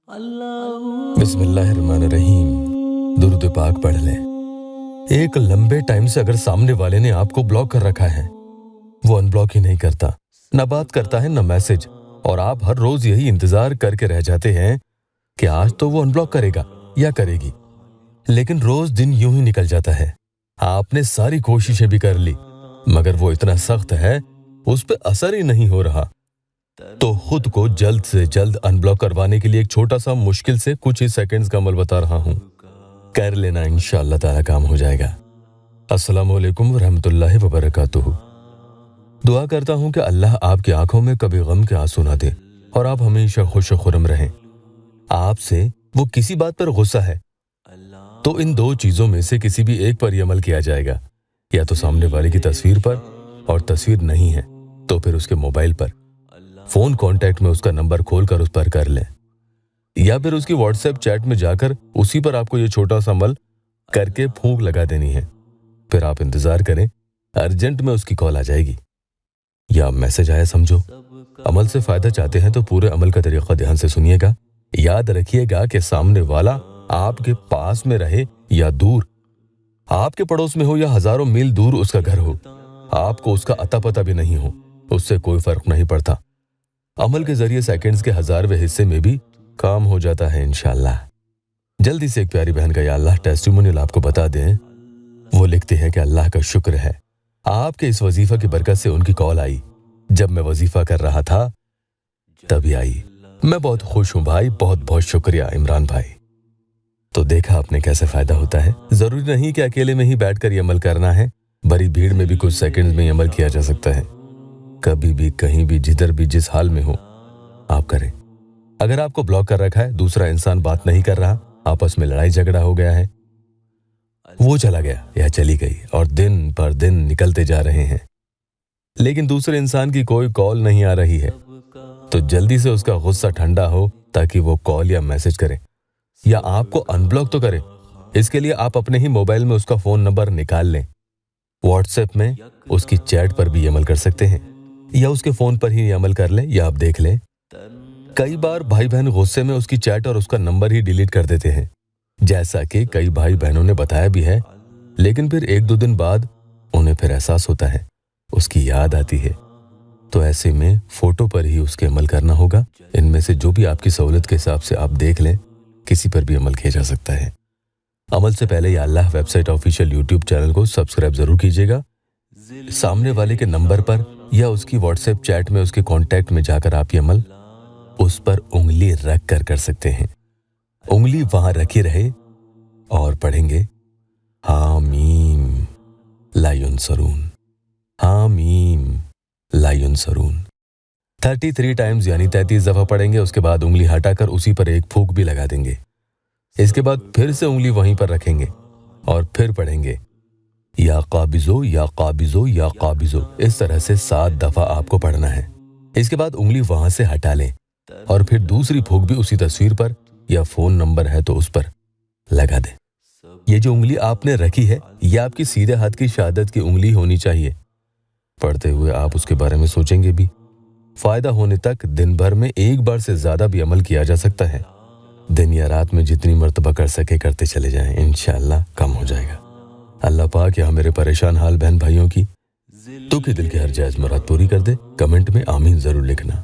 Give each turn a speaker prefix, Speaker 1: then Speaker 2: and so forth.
Speaker 1: बिस्मिल्लाहिर्रहमानिर्रहीम। दुरूद पाक पढ़ लें। एक लंबे टाइम से अगर सामने वाले ने आपको ब्लॉक कर रखा है, वो अनब्लॉक ही नहीं करता, न बात करता है न मैसेज, और आप हर रोज यही इंतजार करके रह जाते हैं कि आज तो वो अनब्लॉक करेगा या करेगी, लेकिन रोज दिन यूं ही निकल जाता है। आपने सारी कोशिशें भी कर ली, मगर वो इतना सख्त है, उस पर असर ही नहीं हो रहा। तो खुद को जल्द से जल्द अनब्लॉक करवाने के लिए एक छोटा सा, मुश्किल से कुछ ही सेकंड्स का अमल बता रहा हूं। कर लेना, इंशाअल्लाह ताला काम हो जाएगा। अस्सलामु अलैकुम वरहमतुल्लाहि वबरकातुहू। दुआ करता हूं कि अल्लाह आपकी आंखों में कभी गम के आंसू ना दे और आप हमेशा खुश खुरम रहें। आपसे वो किसी बात पर गुस्सा है तो इन दो चीजों में से किसी भी एक पर ही अमल किया जाएगा, या तो सामने वाले की तस्वीर पर, और तस्वीर नहीं है तो फिर उसके मोबाइल पर। फोन कांटेक्ट में उसका नंबर खोलकर उस पर कर लें, या फिर उसकी व्हाट्सएप चैट में जाकर उसी पर आपको ये छोटा सा अमल करके फूंक लगा देनी है। फिर आप इंतजार करें, अर्जेंट में उसकी कॉल आ जाएगी या मैसेज आया समझो। अमल से फायदा चाहते हैं तो पूरे अमल का तरीका ध्यान से सुनिएगा। याद रखिएगा कि सामने वाला आपके पास में रहे या दूर, आपके पड़ोस में हो या हजारों मील दूर उसका घर हो, आपको उसका अता पता भी नहीं हो, उससे कोई फर्क नहीं पड़ता। अमल के जरिए सेकंड्स के 1000वें हिस्से में भी काम हो जाता है इंशाअल्लाह। जल्दी से एक प्यारी बहन का या अल्लाह टेस्टिमोनियल आपको बता दें। वो लिखती है कि अल्लाह का शुक्र है, आपके इस वजीफा की बरकत से उनकी कॉल आई। जब मैं वजीफा कर रहा था तभी आई। मैं बहुत खुश हूं भाई, बहुत बहुत शुक्रिया इमरान भाई। तो देखा आपने कैसे फायदा होता है। जरूरी नहीं कि अकेले में ही बैठकर ये अमल करना है, बड़ी भीड़ में भी कुछ सेकंड्स में ये अमल किया जा सकता है। कभी भी, कहीं भी, जिधर भी, जिस हाल में हो आप करें। अगर आपको ब्लॉक कर रखा है, दूसरा इंसान बात नहीं कर रहा, आपस में लड़ाई झगड़ा हो गया है, वो चला गया या चली गई और दिन पर दिन निकलते जा रहे हैं, लेकिन दूसरे इंसान की कोई कॉल नहीं आ रही है, तो जल्दी से उसका गुस्सा ठंडा हो ताकि वो कॉल या मैसेज करे या आपको अनब्लॉक तो करे। इसके लिए आप अपने ही मोबाइल में उसका फोन नंबर निकाल लें। व्हाट्सएप में उसकी चैट पर भी अमल कर सकते हैं, या उसके फोन पर ही अमल कर लें, या आप देख लें कई बार भाई बहन गुस्से में उसकी चैट और उसका नंबर ही डिलीट कर देते हैं, जैसा कि कई भाई बहनों ने बताया भी है। लेकिन फिर 1-2 दिन बाद उन्हें फिर एहसास होता है, उसकी याद आती है, तो ऐसे में फोटो पर ही उसके अमल करना होगा। इनमें से जो भी आपकी सहूलत के हिसाब से आप देख लें, किसी पर भी अमल किया जा सकता है। अमल से पहले या अल्लाह वेबसाइट ऑफिशियल यूट्यूब चैनल को सब्सक्राइब जरूर कीजिएगा। सामने वाले के नंबर पर या उसकी व्हाट्सएप चैट में उसके कांटेक्ट में जाकर आप ये अमल उस पर उंगली रख कर सकते हैं। उंगली वहां रखी रहे और पढ़ेंगे हामीम ला युनसरून, हामीम ला युनसरून 33 टाइम्स यानी 33 दफा पढ़ेंगे। उसके बाद उंगली हटाकर उसी पर एक फूंक भी लगा देंगे। इसके बाद फिर से उंगली वहीं पर रखेंगे और फिर पढ़ेंगे या काबिजो या काबिजो या काबिजो। इस तरह से 7 दफा आपको पढ़ना है। इसके बाद उंगली वहां से हटा लें और फिर दूसरी फूंक भी उसी तस्वीर पर या फोन नंबर है तो उस पर लगा दें। ये जो उंगली आपने रखी है, ये आपकी सीधे हाथ की शहादत की उंगली होनी चाहिए। पढ़ते हुए आप उसके बारे में सोचेंगे भी। फायदा होने तक दिन भर में एक बार से ज्यादा भी अमल किया जा सकता है। दिन या रात में जितनी मर्तबा कर सके करते चले जाएं, इंशाअल्लाह कम हो जाएगा। अल्लाह पाक यहाँ मेरे परेशान हाल बहन भाइयों की दुखी दिल की हर जायज मुराद पूरी कर दे। कमेंट में आमीन जरूर लिखना।